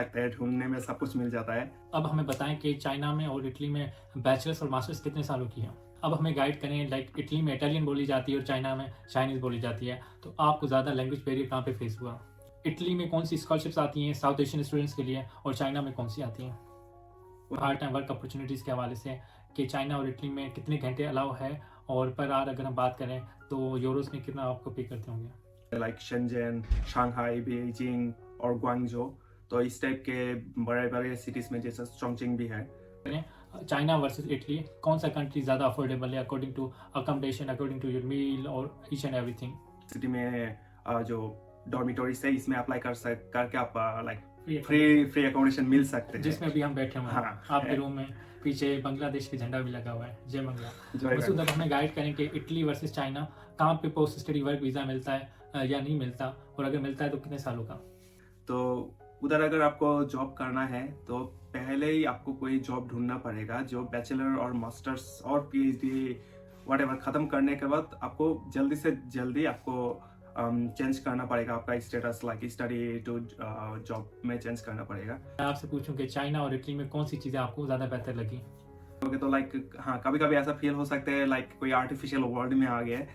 लगता है, ढूँढने में सब कुछ मिल जाता है। अब हमें बताएं कि चाइना में और इटली में बैचलर्स और मास्टर्स कितने सालों की है। अब हमें गाइड करें, लाइक इटली में इटालियन बोली जाती है और चाइना में चाइनीज़ बोली जाती है, तो आपको ज़्यादा लैंग्वेज बैरियर कहाँ पे फेस हुआ? इटली में कौन सी स्कॉलरशिप्स आती हैं साउथ एशियन स्टूडेंट्स के लिए और चाइना में कौन सी आती हैं? पार्ट टाइम वर्क अपॉर्चुनिटीज़ के हवाले से कि चाइना और इटली में कितने घंटे अलाउ है, और पर आवर अगर हम बात करें तो यूरोस में कितना आपको पे करते होंगे? लाइक शेंजन, शंघाई, बीजिंग और ग्वांगझो, तो इस टाइप के बड़े-बड़े सिटीज़ में जैसे चोंगचिंग भी है। चाइना वर्सेस इटली, कौन सा कंट्री ज़्यादा अफोर्डेबल है according to accommodation, according to your meal और ईच एंड एवरीथिंग? सिटी में जो डॉर्मिटोरीज है इसमें अप्लाई करके आप लाइक फ्री फ्री अकोमोडेशन मिल सकते हैं। जिसमें भी हम बैठे हुए हैं। हाँ, आपके है। रूम में पीछे बांग्लादेश का झंडा भी लगा हुआ है, जय मंगला। जय मसूद, अब हमें गाइड करें कि इटली वर्सेस चाइना कहाँ पे पोस्ट स्टडी वर्क वीज़ा मिलता है या नहीं मिलता, और अगर मिलता है तो कितने सालों का? तो उधर अगर आपको जॉब करना है तो पहले ही आपको कोई जॉब ढूंढना पड़ेगा जो बैचलर और मास्टर्स और पीएचडी व्हाटएवर खत्म करने के बाद आपको जल्दी से जल्दी आपको चेंज करना पड़ेगा, आपका status like study to job में चेंज करना पड़ेगा। मैं आपसे पूछूं कि चाइना और इटली में कौन सी चीज़ें आपको ज़्यादा बेहतर लगी? ओके, तो लाइक हाँ, कभी कभी ऐसा फील हो सकता है लाइक कोई आर्टिफिशियल वर्ल्ड में आ गया है,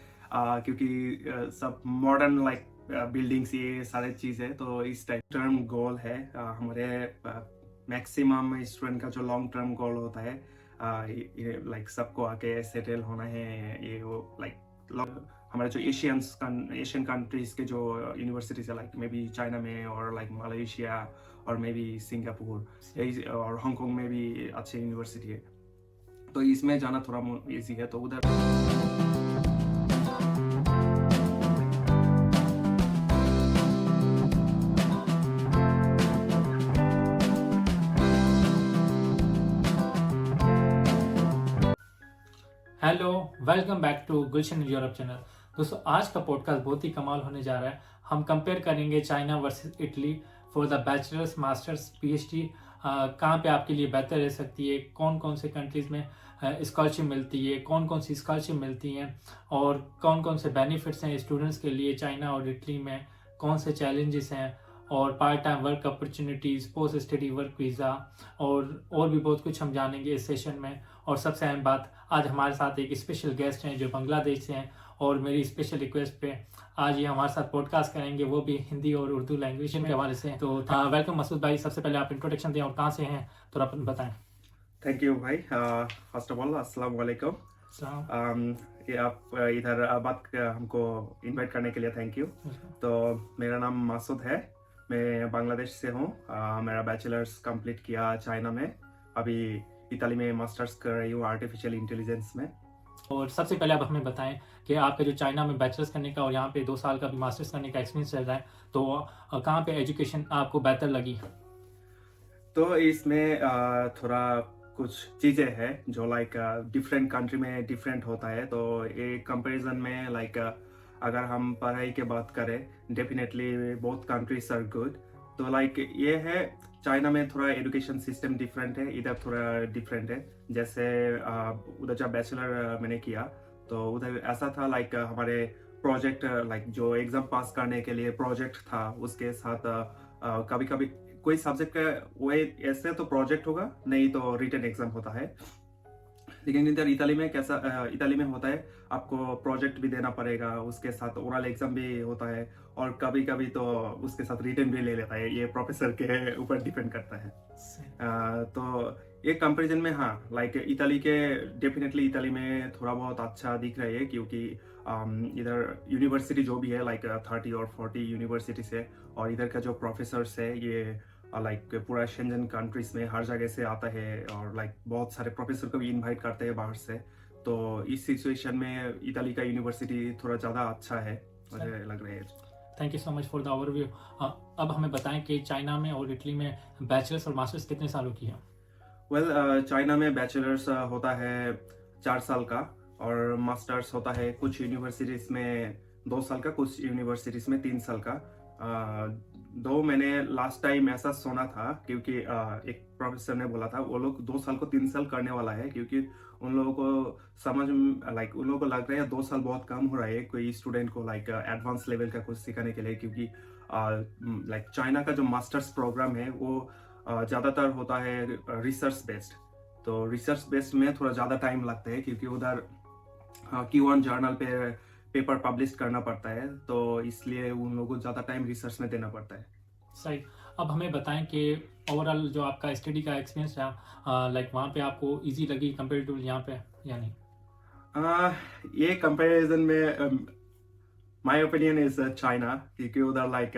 क्योंकि सब मॉडर्न लाइक बिल्डिंग्स ये सारे चीज़ें, तो इस टाइप टर्म गोल है हमारे मैक्सिमम स्टूडेंट का जो लॉन्ग टर्म गोल होता है, लाइक सबको आके सेटल होना है। ये वो लाइक हमारे जो एशियन कंट्रीज के जो यूनिवर्सिटीज है लाइक मे बी चाइना में और लाइक मलेशिया और मे बी सिंगापुर और हांगकांग में भी अच्छे यूनिवर्सिटी है, तो इसमें जाना थोड़ा इजी है, तो उधर। Hello, welcome back to Gulshan Europe channel. दोस्तों, आज का पॉडकास्ट बहुत ही कमाल होने जा रहा है। हम कंपेयर करेंगे China versus Italy for the bachelors, masters, PhD. कहाँ पे आपके लिए बेहतर रह सकती है, कौन कौन से कंट्रीज़ में स्कॉलरशिप मिलती है, कौन कौन सी स्कॉलरशिप मिलती हैं, और कौन कौन से बेनिफिट्स हैं स्टूडेंट्स के लिए चाइना और इटली में, कौन से चैलेंजेस हैं, और part time work opportunities, post study work visa, और भी बहुत कुछ हम जानेंगे इस सेशन में। और सबसे अहम बात, आज हमारे साथ एक स्पेशल गेस्ट हैं जो बांग्लादेश से हैं, और मेरी स्पेशल रिक्वेस्ट पे आज ये हमारे साथ पॉडकास्ट करेंगे, वो भी हिंदी और उर्दू लैंग्वेज के हवाले से। तो वेलकम मसूद भाई, सबसे पहले आप इंट्रोडक्शन दें और कहाँ से हैं थोड़ा बताएं। थैंक यू भाई। फर्स्ट ऑफ ऑल अस्सलाम वालेकुम। ये आप इधर बात हमको इनवाइट करने के लिए थैंक यू। तो मेरा नाम मासूद है, मैं बांग्लादेश से हूँ। मेरा बैचलर्स कंप्लीट किया चाइना में, अभी इताली में मास्टर्स कर रही हूँ आर्टिफिशियल इंटेलिजेंस में। और सबसे पहले आप हमें बताएं कि आपका जो चाइना में बैचलर्स करने का और यहाँ पे 2 साल का भी मास्टर्स करने का एक्सपीरियंस चल रहा है, तो कहाँ पे एजुकेशन आपको बेहतर लगी? तो इसमें थोड़ा कुछ चीज़ें हैं जो लाइक डिफरेंट कंट्री में डिफरेंट होता है, तो ये कंपैरिजन में लाइक अगर हम पढ़ाई के बात करें, definitely both countries are good. तो लाइक ये है, चाइना में थोड़ा एजुकेशन सिस्टम डिफरेंट है, इधर थोड़ा डिफरेंट है। जैसे उधर जब बैचलर मैंने किया तो उधर ऐसा था लाइक हमारे प्रोजेक्ट, लाइक जो एग्जाम पास करने के लिए प्रोजेक्ट था, उसके साथ कभी कभी कोई सब्जेक्ट का वो ऐसे तो प्रोजेक्ट होगा, नहीं तो रिटन एग्जाम होता है। लेकिन इधर इताली में कैसा, इताली में होता है आपको प्रोजेक्ट भी देना पड़ेगा, उसके साथ ओरल एग्जाम भी होता है, और कभी कभी तो उसके साथ रिटन भी ले लेता है, ये प्रोफेसर के ऊपर डिपेंड करता है। तो ये कंपैरिजन में हाँ, लाइक इताली के डेफिनेटली इताली में थोड़ा बहुत अच्छा दिख रहा है, क्योंकि इधर यूनिवर्सिटी जो भी है लाइक 30 और 40 यूनिवर्सिटीज है, और इधर का जो प्रोफेसर्स है ये लाइक पूरा शेंजन कंट्रीज में हर जगह से आता है, और लाइक बहुत सारे प्रोफेसर को भी इनवाइट करते हैं बाहर से। तो इस सिचुएशन में इताली का यूनिवर्सिटी थोड़ा ज़्यादा अच्छा है, मुझे लग रहा है। Thank you so much for the overview. अब हमें बताएं कि चाइना में और इटली में बैचलर्स और मास्टर्स कितने सालों की है? वेल, चाइना में बैचलर्स होता है 4 साल का, और मास्टर्स होता है कुछ यूनिवर्सिटीज में 2 साल का, कुछ यूनिवर्सिटीज में 3 साल का। दो मैंने लास्ट टाइम ऐसा सुना था, क्योंकि एक प्रोफेसर ने बोला था वो लोग 2 साल को 3 साल करने वाला है, क्योंकि उन लोगों को समझ लाइक उन लोगों को लग रहा है 2 साल बहुत कम हो रहा है कोई स्टूडेंट को लाइक एडवांस लेवल का कुछ सिखाने के लिए, क्योंकि लाइक चाइना का जो मास्टर्स प्रोग्राम है वो ज़्यादातर होता है रिसर्च बेस्ड। तो रिसर्च बेस्ड में थोड़ा ज़्यादा टाइम लगता है क्योंकि उधर Q1 जर्नल पे पेपर पब्लिश करना पड़ता है, तो इसलिए उन लोगों को ज़्यादा टाइम रिसर्च में देना पड़ता है। सही। अब हमें बताएं कि ओवरऑल जो आपका स्टडी का एक्सपीरियंस रहा, लाइक वहाँ पे आपको इजी लगी कंपेयर टू यहाँ पे या नहीं? ये कंपैरिजन में माय ओपिनियन इज चाइना, क्योंकि उधर लाइक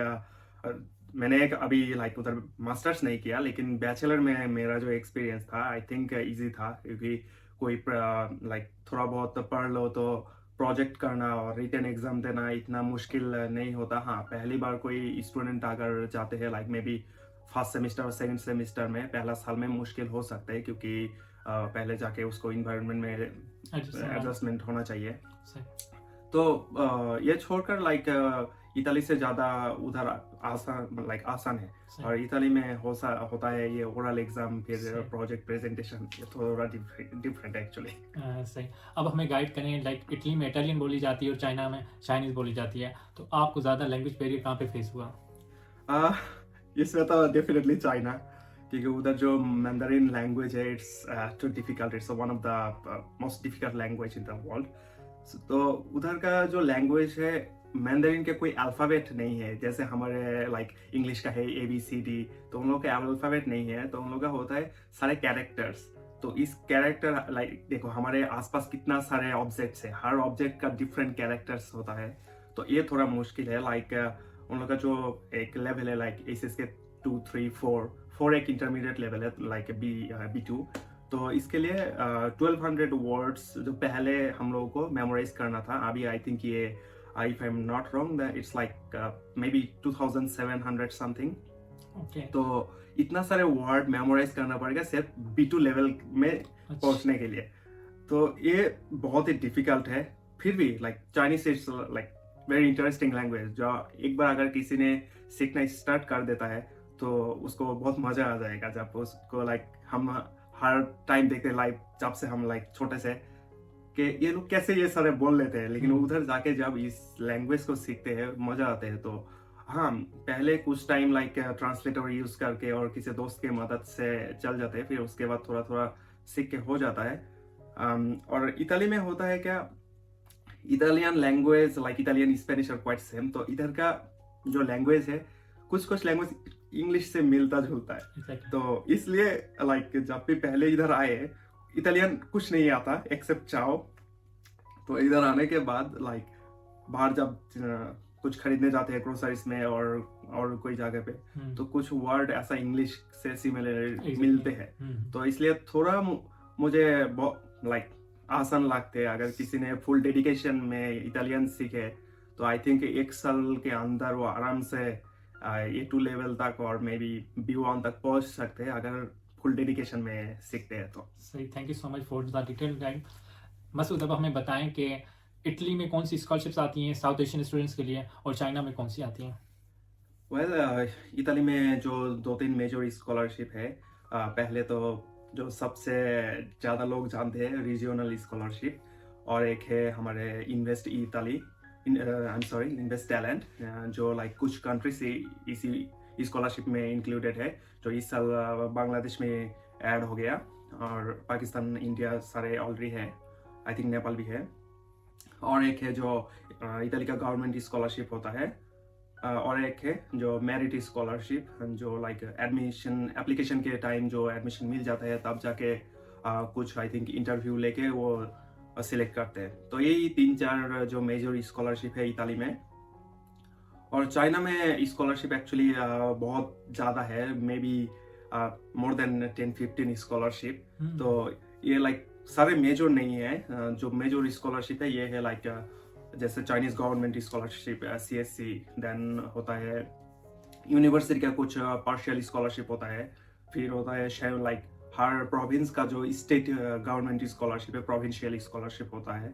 मैंने एक अभी लाइक उधर मास्टर्स नहीं किया, लेकिन बैचलर में मेरा जो एक्सपीरियंस था आई थिंक इजी था, क्योंकि कोई लाइक थोड़ा बहुत पढ़ लो तो प्रोजेक्ट करना और रिटन एग्जाम देना इतना मुश्किल नहीं होता। हाँ, पहली बार कोई स्टूडेंट अगर जाते हैं like may be first semester और सेकंड सेमेस्टर में पहला साल में मुश्किल हो सकता है, क्योंकि पहले जाके उसको इन्वायरमेंट में एडजस्टमेंट होना चाहिए। सही। तो ये छोड़कर लाइक इताली से ज़्यादा उधर आसान है। सही। और इताली में होता है ये ओरल एग्जाम, फिर सही। प्रोजेक्ट प्रेजेंटेशन, ये थोड़ा डिफरेंट है एक्चुअली। सही। अब हमें गाइड करें, लाइक इटली में इटालियन बोली जाती है और चाइना में चाइनीज़ बोली जाती है, तो आपको ज़्यादा लैंग्वेज बैरियर कहाँ पे फेस हुआ? इसमें तो डेफिनेटली चाइना, क्योंकि उधर जो मैंडरिन लैंग्वेज है it's too difficult, it's one of the most difficult language in the world. तो उधर का जो लैंग्वेज है, मैंडरिन के कोई अल्फ़ाबेट नहीं है, जैसे हमारे लाइक इंग्लिश का है ABCD, तो उन लोग के अल्फ़ाबेट नहीं है, तो उन लोग का होता है सारे कैरेक्टर्स। तो इस कैरेक्टर लाइक देखो हमारे आसपास कितना सारे ऑब्जेक्ट्स है, हर ऑब्जेक्ट का डिफरेंट कैरेक्टर्स होता है, तो ये थोड़ा मुश्किल है। लाइक उन लोग का जो एक लेवल है लाइक एस के 2, 3, 4 एक इंटरमीडिएट लेवल है लाइक B2। तो इसके लिए 1200 वर्ड्स जो पहले हम लोगों को मेमोराइज करना था, अभी आई थिंक ये if I'm not wrong that it's like maybe 2700 something। Okay. तो इतना सारे वर्ड मेमोराइज करना पड़ेगा सिर्फ B2 लेवल में पहुंचने के लिए, तो ये बहुत ही डिफिकल्ट है। फिर भी like Chinese is like very interesting language, जो एक बार अगर किसी ने सीखना स्टार्ट कर देता है तो उसको बहुत मजा आ जाएगा। जब उसको लाइक हम हर टाइम देखते हैं लाइक जब से हम लाइक छोटे से कि ये लोग कैसे ये सारे बोल लेते हैं, लेकिन उधर जाके जब इस लैंग्वेज को सीखते हैं मजा आते हैं। तो हाँ, पहले कुछ टाइम लाइक ट्रांसलेटर यूज करके और किसी दोस्त की मदद से चल जाते हैं, फिर उसके बाद थोड़ा थोड़ा सीख के हो जाता है। और इताली में होता है क्या, Italian language like Italian Spanish और क्वाइट सेम, तो इधर का जो लैंग्वेज है कुछ लैंग्वेज इंग्लिश से मिलता जुलता है। Exactly. तो इसलिए लाइक जब भी पहले इधर आए, इटालियन कुछ नहीं आता एक्सेप्ट चाओ। तो इधर आने के बाद लाइक बाहर जब कुछ खरीदने जाते हैं ग्रोसरीज में और कोई जगह पे, तो कुछ वर्ड ऐसा इंग्लिश से सिमिलर मिलते हैं, तो इसलिए थोड़ा मुझे लाइक आसान लगते हैं। अगर किसी ने फुल डेडिकेशन में इटालियन सीखे तो आई थिंक 1 साल के अंदर वो आराम से A2 लेवल तक और मे बी B1 तक पहुंच सकते हैं, अगर फुल डेडिकेशन में सीखते हैं तो। सही। Thank you so much for the detail guide. Masood, अब हमें बताएं कि इटली में कौन सी स्कॉलरशिप्स आती हैं साउथ एशियन स्टूडेंट्स के लिए और चाइना में कौन सी आती हैं? वेल, इताली में जो 2-3 मेजर स्कॉलरशिप है, पहले तो जो सबसे ज़्यादा लोग जानते हैं रीजनल स्कॉलरशिप, और एक है हमारे इन्वेस्ट इताली, इन्वेस्ट टैलेंट, जो लाइक कुछ कंट्री से इसी स्कॉलरशिप में इंक्लूडेड है, जो इस साल बांग्लादेश में ऐड हो गया, और पाकिस्तान, इंडिया सारे ऑलरेडी है, आई थिंक नेपाल भी है। और एक है जो इताली का गवर्नमेंट स्कॉलरशिप होता है, और एक है जो मेरिट स्कॉलरशिप, जो लाइक एडमिशन एप्लीकेशन के टाइम जो एडमिशन मिल जाता है तब जाके कुछ आई थिंक इंटरव्यू लेके वो सिलेक्ट करते हैं। तो यही 3-4 जो मेजर स्कॉलरशिप है इताली में। और चाइना में स्कॉलरशिप एक्चुअली बहुत ज़्यादा है, may be more than 10-15 scholarship. तो ये लाइक सारे मेजर नहीं है, जो मेजर स्कॉलरशिप है ये है लाइक जैसे Chinese government scholarship CSC, then होता है यूनिवर्सिटी का कुछ पार्शियल स्कॉलरशिप होता है, फिर होता है लाइक हर प्रोविंस का जो स्टेट गवर्नमेंट स्कॉलरशिप है, प्रोविंशियल स्कॉलरशिप होता है।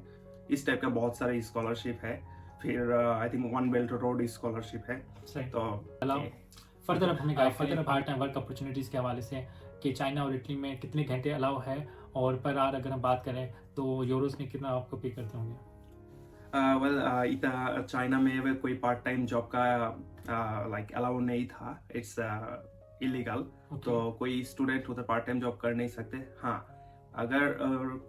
इस टाइप का बहुत सारे स्कॉलरशिप है। फिर I think one belt road scholarship है। तो फर्दर अब हमें further part time work opportunities के हवाले से कि चाइना और इटली में कितने घंटे अलाउ है, और पर आवर अगर हम बात करें तो यूरोस में कितना आपको पे करते होंगे? वेल चाइना में वे कोई पार्ट टाइम जॉब का लाइक अलाउ नहीं था, इट्स इलीगल। Okay. तो कोई स्टूडेंट उधर पार्ट टाइम जॉब कर नहीं सकते। हाँ, अगर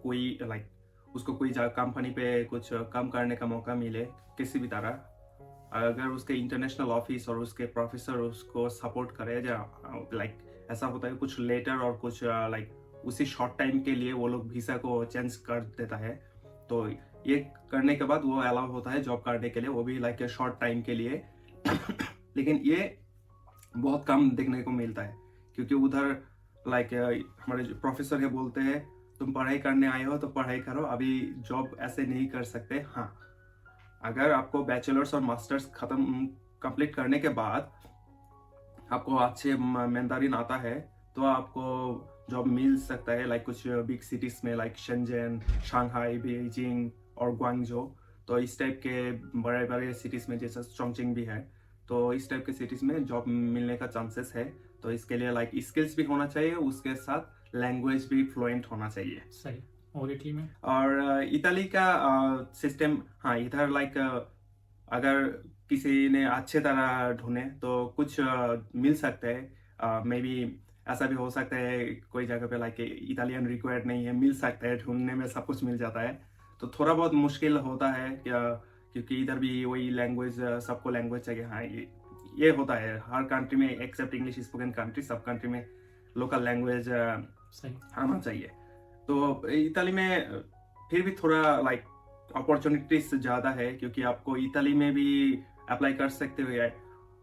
कोई लाइक उसको कोई कंपनी पे कुछ कम करने का मौका मिले किसी भी तरह, अगर उसके इंटरनेशनल ऑफिस और उसके प्रोफेसर उसको सपोर्ट करे, लाइक ऐसा होता है कुछ लेटर और कुछ लाइक उसी शॉर्ट टाइम के लिए वो लोग वीसा को चेंज कर देता है, तो ये करने के बाद वो अलाउ होता है जॉब करने के लिए, वो भी लाइक शॉर्ट टाइम के लिए। लेकिन ये बहुत कम देखने को मिलता है, क्योंकि उधर लाइक हमारे जो प्रोफेसर है बोलते हैं तुम पढ़ाई करने आए हो तो पढ़ाई करो, अभी जॉब ऐसे नहीं कर सकते। हाँ, अगर आपको बैचलर्स और मास्टर्स खत्म कंप्लीट करने के बाद आपको अच्छे मैंदारिन आता है तो आपको जॉब मिल सकता है, लाइक कुछ बिग सिटीज में, लाइक शेंजन, शंघाई, बीजिंग और ग्वांगझो। तो इस टाइप के बड़े बड़े सिटीज में, जैसे चोंगचिंग भी है, तो इस टाइप के सिटीज में जॉब मिलने का चांसेस है। तो इसके लिए लाइक स्किल्स भी होना चाहिए, उसके साथ लैंग्वेज भी फ्लुएंट होना चाहिए। सही। और इटली में? और इताली का सिस्टम, हाँ, इधर लाइक अगर किसी ने अच्छे तरह ढूंढे तो कुछ मिल सकते हैं। मे बी ऐसा भी हो सकता है कोई जगह पे लाइक इटालियन रिक्वायर्ड नहीं है, मिल सकता है, ढूंढने में सब कुछ मिल जाता है। तो थोड़ा बहुत मुश्किल होता है क्योंकि इधर भी वही लैंग्वेज, सबको लैंग्वेज चाहिए। हाँ, ये होता है हर कंट्री में, एक्सेप्ट इंग्लिश स्पोकन कंट्री, सब कंट्री में लोकल लैंग्वेज आना चाहिए। तो इताली में फिर भी थोड़ा लाइक अपॉर्चुनिटीज ज़्यादा है, क्योंकि आपको इताली में भी अप्लाई कर सकते हो,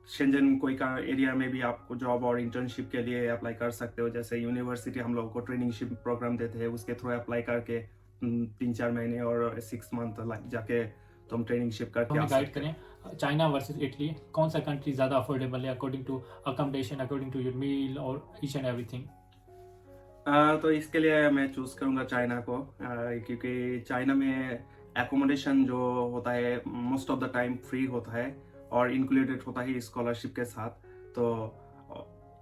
शेंजन कोई का एरिया में भी आपको जॉब और इंटर्नशिप के लिए अप्लाई कर सकते हो। जैसे यूनिवर्सिटी हम लोगों को ट्रेनिंगशिप प्रोग्राम देते हैं, उसके थ्रू अप्लाई करके 3-4 महीने और 6 मंथ लाइक जाके तुम ट्रेनिंगशिप करके हमें गाइड करें, चाइना वर्सेस इटली, कौन सा कंट्री ज़्यादा अफोर्डेबल है according to accommodation, according to your meal और ईच एंड एवरीथिंग? तो इसके लिए मैं चूज करूंगा चाइना को, क्योंकि चाइना में एकोमोडेशन जो होता है most of the time free होता है और इंक्लूडेड होता है स्कॉलरशिप के साथ। तो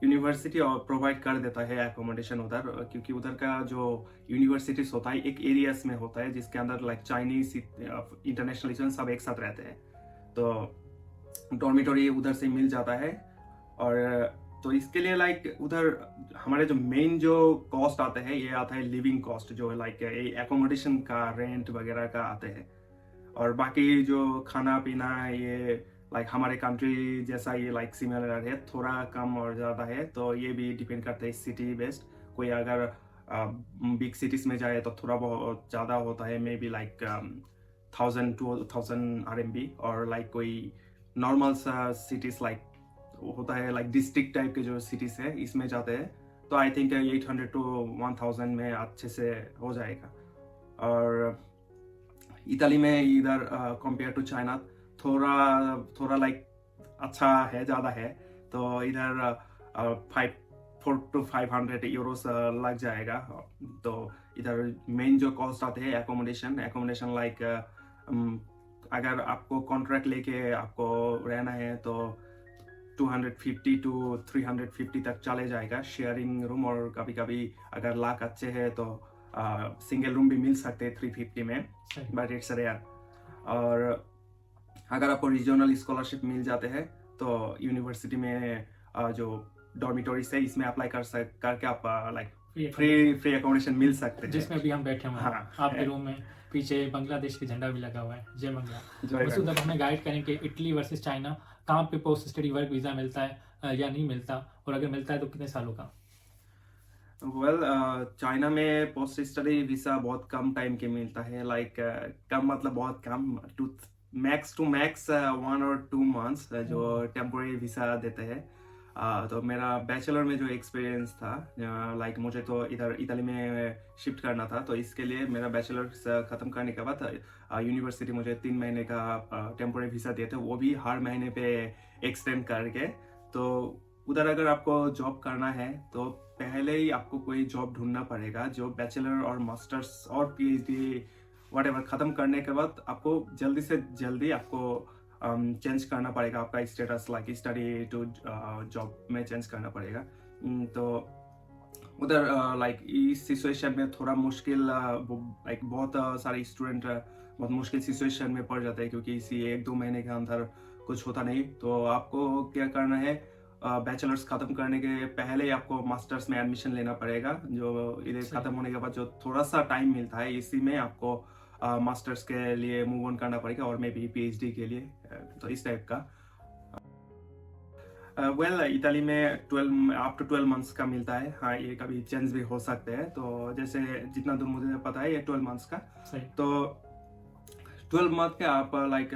यूनिवर्सिटी और प्रोवाइड कर देता है एकोमोडेशन उधर, क्योंकि उधर का जो यूनिवर्सिटीज होता है एक एरियाज में होता है जिसके अंदर लाइक चाइनीज इंटरनेशनल स्टूडेंट सब एक साथ रहते हैं, तो डॉर्मिटरी उधर से मिल जाता है। और तो इसके लिए लाइक उधर हमारे जो मेन जो कॉस्ट आते हैं, ये आता है लिविंग कॉस्ट, जो लाइक एकोमोडेशन का रेंट वगैरह का आते हैं। और बाकी जो खाना पीना ये लाइक हमारे कंट्री जैसा ये लाइक सिमिलर है, थोड़ा कम और ज़्यादा है। तो ये भी डिपेंड करता है सिटी बेस्ड। कोई अगर बिग सिटीज में जाए तो थोड़ा बहुत ज़्यादा होता है, मे बी लाइक 1000-2000 RMB। और लाइक कोई नॉर्मल सा सिटीज लाइक होता है, लाइक डिस्ट्रिक्ट टाइप के जो सिटीज है इसमें जाते हैं, तो आई थिंक 800-1000 में अच्छे से हो जाएगा। और इताली में इधर कंपेयर टू चाइना थोड़ा लाइक अच्छा है, ज़्यादा है। तो इधर 400-500 यूरोस लग जाएगा। तो इधर मेन जो कॉस्ट आते हैं एकोमोडेशन लाइक अगर आपको कॉन्ट्रैक्ट लेके आपको रहना है तो 250-350 तक चले जाएगा शेयरिंग रूम। और कभी कभी अगर लाख अच्छे है तो सिंगल रूम भी मिल सकते हैं 350 में, बट इट्स रेयर। और अगर आपको रीजनल स्कॉलरशिप मिल जाते हैं तो यूनिवर्सिटी में जो डॉर्मिटोरीज है इसमें अप्लाई करके आप लाइक फ्री अकोमोडेशन मिल सकते हैं, जिसमें भी हम बैठे हुए हैं। हाँ, आपके रूम में पीछे बांग्लादेश का झंडा भी लगा हुआ है, जय मंगला। जय बस हमें गाइड करें कि इटली वर्सेस चाइना कहाँ पे पोस्ट स्टडी वर्क वीज़ा मिलता है या नहीं मिलता, और अगर मिलता है तो कितने सालों का? वेल चाइना में पोस्ट स्टडी वीज़ा बहुत कम टाइम के मिलता है, लाइक कम मतलब बहुत कम, मैक्स टू मैक्स 1 और 2 मंथ्स जो टेम्पोररी वीज़ा देते हैं। तो मेरा बैचलर में जो एक्सपीरियंस था, लाइक मुझे तो इधर इटली में शिफ्ट करना था, तो इसके लिए मेरा बैचलर ख़त्म करने के बाद यूनिवर्सिटी मुझे 3 महीने का टेम्पोररी वीज़ा देते, वो भी हर महीने पे एक्सटेंड करके। तो उधर अगर आपको जॉब करना है तो पहले ही आपको कोई जॉब ढूंढना पड़ेगा जो बैचलर और मास्टर्स और PhD व्हाटएवर ख़त्म करने के बाद आपको जल्दी से जल्दी आपको चेंज करना पड़ेगा, आपका status like study to job में चेंज करना पड़ेगा। तो उधर लाइक इस सिचुएशन में थोड़ा मुश्किल, लाइक बहुत सारे स्टूडेंट बहुत मुश्किल सिचुएशन में पड़ जाते हैं, क्योंकि इसी 1-2 महीने के अंदर कुछ होता नहीं। तो आपको क्या करना है, बैचलर्स ख़त्म करने के पहले ही आपको मास्टर्स में एडमिशन लेना पड़ेगा। जो इधर सही। ख़त्म होने के बाद जो थोड़ा सा टाइम मिलता है, इसी में आपको मास्टर्स के लिए मूव ऑन करना पड़ेगा, और मे बी पीएचडी के लिए। तो इस टाइप का। वेल इताली में 12 आफ्टर 12 मंथ्स का मिलता है। हाँ, ये कभी चेंज भी हो सकते हैं। तो जैसे जितना दूर मुझे पता है, ये 12 मंथ्स का। सही। तो 12 मंथ के आप लाइक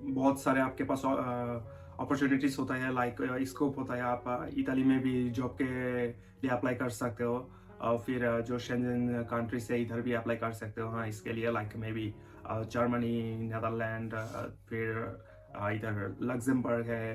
बहुत सारे आपके पास अपॉर्चुनिटीज होता है, लाइक स्कोप होता है। आप इताली में भी जॉब के लिए अप्लाई कर सकते हो, और फिर जो शेंजन कंट्री से इधर भी अप्लाई कर सकते हो। हाँ, इसके लिए like may be Germany, Netherland, फिर इधर लग्जमबर्ग है,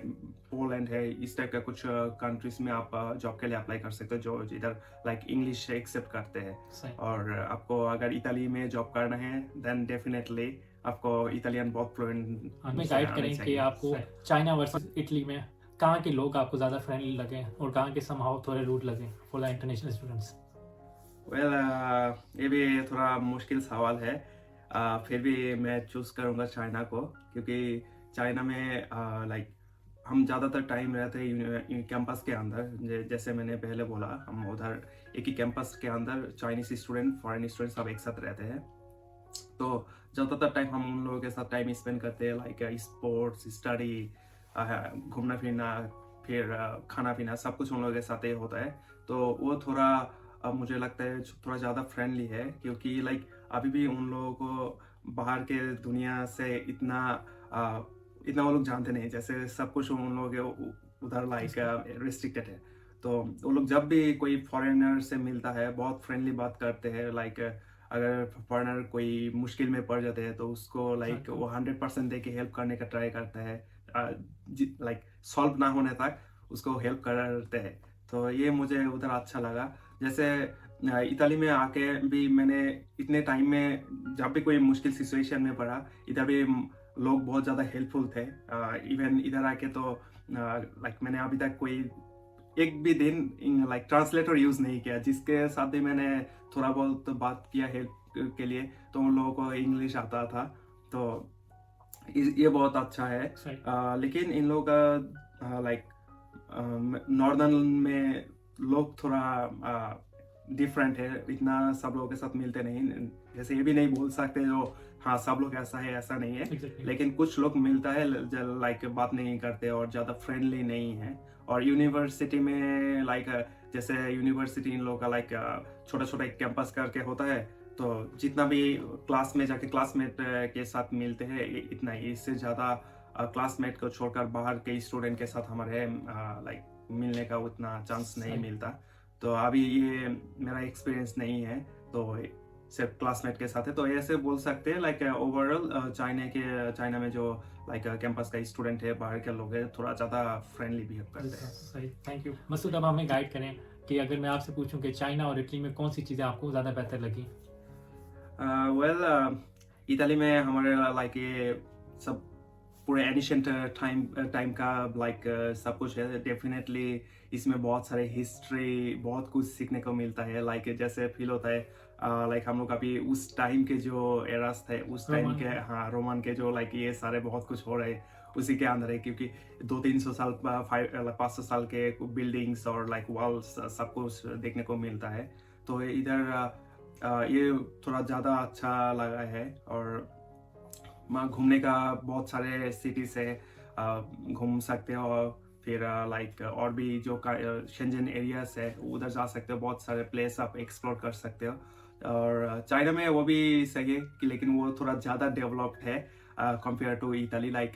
पोलैंड है, इस टाइप का कुछ कंट्रीज में आप जॉब के लिए अप्लाई कर सकते हो, जो इधर लाइक इंग्लिश एक्सेप्ट करते हैं। सही। और आपको अगर इताली में जॉब करना है, देन डेफिनेटली आपको इटालियन बहुत फ्लुएंट हमें गाइड करें कि आपको चाइना वर्सेस इटली में कहाँ के लोग आपको ज़्यादा फ्रेंडली लगे और कहाँ के समहाउ थोड़े रूड लगे for the international students. Well ये भी थोड़ा मुश्किल सवाल है। फिर भी मैं चूज करूँगा चाइना को, क्योंकि चाइना में लाइक हम ज़्यादातर टाइम रहते हैं कैंपस के अंदर। जैसे मैंने पहले बोला, हम उधर एक ही कैंपस के अंदर चाइनीज स्टूडेंट, फॉरेन स्टूडेंट सब एक साथ रहते हैं। तो ज़्यादातर टाइम हम उन लोगों के साथ टाइम स्पेंड करते हैं, लाइक स्पोर्ट्स, स्टडी, घूमना फिरना, फिर खाना पीना, सब कुछ उन लोगों के साथ ही होता है। तो वो थोड़ा मुझे लगता है थोड़ा ज़्यादा फ्रेंडली है, क्योंकि लाइक अभी भी उन लोगों को बाहर के दुनिया से इतना वो लोग जानते नहीं। जैसे सब कुछ उन लोगों के उधर लाइक रिस्ट्रिक्टेड है। तो वो लोग जब भी कोई फॉरेनर से मिलता है, बहुत फ्रेंडली बात करते हैं। लाइक अगर फॉरेनर कोई मुश्किल में पड़ जाते हैं, तो उसको लाइक वो 100% दे के हेल्प करने का ट्राई करता है, लाइक सॉल्व ना होने तक उसको हेल्प करते हैं। तो ये मुझे उधर अच्छा लगा। जैसे इताली में आके भी मैंने इतने टाइम में जब भी कोई मुश्किल सिचुएशन में पड़ा, इधर भी लोग बहुत ज़्यादा हेल्पफुल थे। इवन इधर आके तो लाइक मैंने अभी तक कोई एक भी दिन लाइक ट्रांसलेटर यूज़ नहीं किया। जिसके साथ भी मैंने थोड़ा बहुत बात किया हेल्प के लिए, तो उन लोगों को इंग्लिश आता था। तो ये बहुत अच्छा है। लेकिन इन लोगों का लाइक नॉर्दर्न में लोग थोड़ा डिफरेंट है, इतना सब लोगों के साथ मिलते नहीं। जैसे ये भी नहीं बोल सकते जो हाँ सब लोग ऐसा है, ऐसा नहीं है। लेकिन कुछ लोग मिलता है लाइक बात नहीं करते और ज़्यादा फ्रेंडली नहीं है। और यूनिवर्सिटी में लाइक जैसे यूनिवर्सिटी इन लोगों का लाइक छोटा छोटा एक कैंपस करके होता है, तो जितना भी क्लास में जाके क्लासमेट के साथ मिलते हैं इतना ही। इससे ज़्यादा क्लासमेट को छोड़कर बाहर के स्टूडेंट के साथ हमारे लाइक मिलने का उतना चांस नहीं मिलता। तो अभी ये मेरा एक्सपीरियंस नहीं है, तो सिर्फ क्लासमेट के साथ है। तो ऐसे बोल सकते हैं लाइक ओवरऑल चाइना में जो लाइक कैंपस का स्टूडेंट है, बाहर के लोग हैं, थोड़ा ज़्यादा फ्रेंडली बिहेव करते हैं। सही, थैंक यू मसूद। अब हमें गाइड करें कि अगर मैं आपसे पूछूं कि चाइना और इटली में कौन सी चीज़ें आपको ज़्यादा बेहतर लगी। वेल इताली में हमारे लाइक ये सब पूरे एनिशेंट टाइम का लाइक सब कुछ है। डेफिनेटली इसमें बहुत सारे हिस्ट्री, बहुत कुछ सीखने को मिलता है। लाइक जैसे फील होता है लाइक हम लोग अभी उस टाइम के जो एरास थे, उस टाइम के हाँ रोमन के जो लाइक ये सारे बहुत कुछ हो रहे उसी के अंदर है। क्योंकि 200-300 साल 500 साल के बिल्डिंग्स और लाइक वॉल्स सब कुछ देखने को मिलता है। तो इधर ये थोड़ा ज़्यादा अच्छा लगा है। और वहाँ घूमने का बहुत सारे सिटीज़ है, घूम सकते हो। और फिर लाइक और भी जो शेंजन एरियाज है उधर जा सकते हो, बहुत सारे प्लेस आप एक्सप्लोर कर सकते हो। और चाइना में वो भी सही है कि लेकिन वो थोड़ा ज़्यादा डेवलप्ड है compare to Italy. Like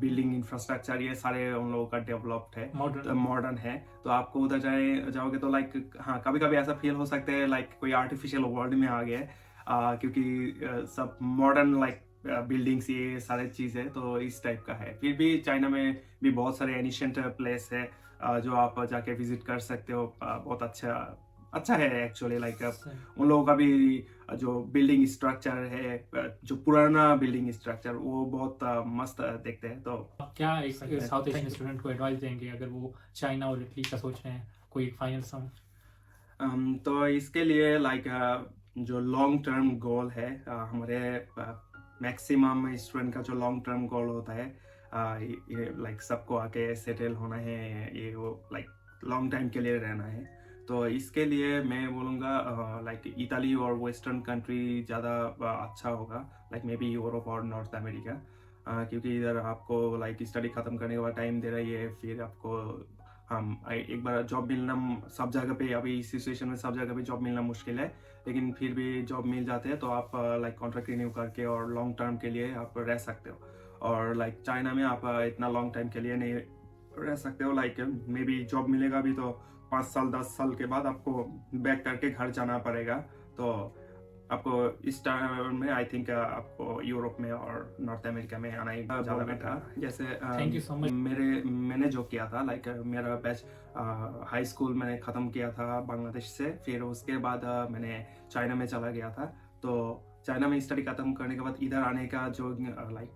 building infrastructure ये सारे उन लोगों का डेवलप्ड है, मॉडर्न है। तो आपको उधर जाओगे तो लाइक हाँ कभी कभी ऐसा फील हो सकता है लाइक कोई आर्टिफिशियल वर्ल्ड में आ गया है, क्योंकि सब मॉडर्न लाइक बिल्डिंग्स ये सारे चीज़ है। तो इस टाइप का है। फिर भी चाइना में भी बहुत सारे एनिशिएंट प्लेस है जो आप जाके विजिट कर सकते हो। बहुत अच्छा है एक्चुअली। लाइक उन लोगों का भी जो बिल्डिंग स्ट्रक्चर है, जो पुराना बिल्डिंग स्ट्रक्चर, वो बहुत मस्त देखते हैं। तो क्या एक साउथ एशियन स्टूडेंट को एडवाइस देंगे अगर वो चाइना और इटली का सोच रहे हैं, कोई फाइनल सम? तो इसके लिए लाइक जो लॉन्ग टर्म गोल है हमारे मैक्सिमम स्टूडेंट का जो लॉन्ग टर्म गोल होता है ये लाइक सबको आके सेटल होना है, ये वो लाइक लॉन्ग टाइम के लिए रहना है। तो इसके लिए मैं बोलूँगा लाइक इताली और वेस्टर्न कंट्री ज़्यादा अच्छा होगा, लाइक मे बी यूरोप और नॉर्थ अमेरिका, क्योंकि इधर आपको लाइक स्टडी ख़त्म करने के बाद टाइम दे रही है, फिर आपको एक बार जॉब मिलना सब जगह पे, अभी इस सिचुएशन में सब जगह पे जॉब मिलना मुश्किल है, लेकिन फिर भी जॉब मिल जाते हैं तो आप लाइक कॉन्ट्रैक्ट रिन्यू करके और लॉन्ग टर्म के लिए आप रह सकते हो। और लाइक चाइना में आप इतना लॉन्ग टाइम के लिए नहीं रह सकते हो, लाइक मे बी जॉब मिलेगा भी तो 5 साल 10 साल के बाद आपको बैक करके घर जाना पड़ेगा। तो आपको इस टाइम में आई थिंक आपको यूरोप में और नॉर्थ अमेरिका में आना ही ज़्यादा बेटर है। जैसे थैंक यू सो मच। मैंने जो किया था लाइक मेरा बैच हाई स्कूल मैंने ख़त्म किया था बांग्लादेश से, फिर उसके बाद मैंने चाइना में चला गया था। तो चाइना में स्टडी ख़त्म करने के बाद इधर आने का जो लाइक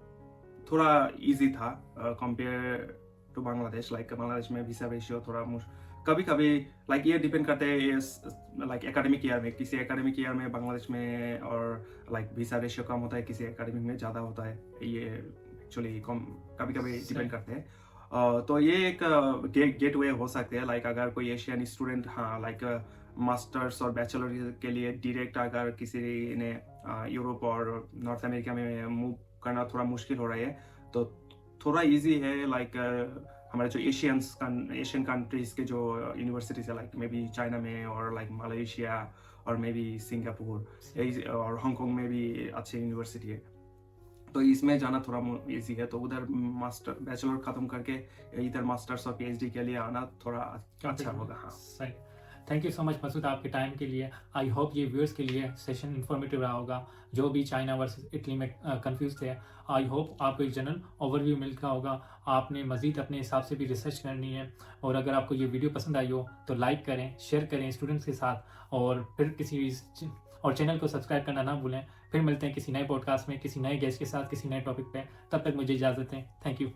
थोड़ा इजी था compare to Bangladesh. Like Bangladesh में वीसा रेशियो थोड़ा कभी कभी लाइक ये डिपेंड करते हैं लाइक एकेडमिक ईयर में, किसी एकेडमिक ईयर में बांग्लादेश में और लाइक वीसा रेशियो कम होता है, किसी एकेडमिक में ज़्यादा होता है, ये एक्चुअली कम कभी कभी डिपेंड करते हैं। तो ये एक गेट वे हो सकते हैं, लाइक अगर कोई एशियन स्टूडेंट हाँ लाइक मास्टर्स और बैचलर के लिए डायरेक्ट अगर किसी ने यूरोप और नॉर्थ अमेरिका में मूव करना थोड़ा मुश्किल हो रहा है तो थोड़ा इजी है। लाइक हमारे जो एशियन कंट्रीज के जो यूनिवर्सिटीज है, लाइक मे बी चाइना में और लाइक मलेशिया और मे बी सिंगापुर और हांगकांग में भी अच्छी यूनिवर्सिटी है, तो इसमें जाना थोड़ा इजी है। तो उधर मास्टर बैचलर खत्म करके इधर मास्टर्स और पीएचडी के लिए आना थोड़ा अच्छा होगा। हाँ सही। Thank you so much Masood आपके टाइम के लिए। आई होप ये व्यूअर्स के लिए सेशन इन्फॉर्मेटिव रहा होगा, जो भी चाइना वर्सेस इटली में कंफ्यूज थे। आई होप आपको एक जनरल ओवरव्यू मिल गया होगा। आपने मज़ीद अपने हिसाब से भी रिसर्च करनी है, और अगर आपको ये वीडियो पसंद आई हो तो लाइक करें, शेयर करें स्टूडेंट्स के साथ, और फिर और चैनल को सब्सक्राइब करना ना भूलें। फिर मिलते हैं किसी नए पॉडकास्ट में, किसी नए गेस्ट के साथ, किसी नए टॉपिक पे। तब तक मुझे इजाज़त दें। Thank you.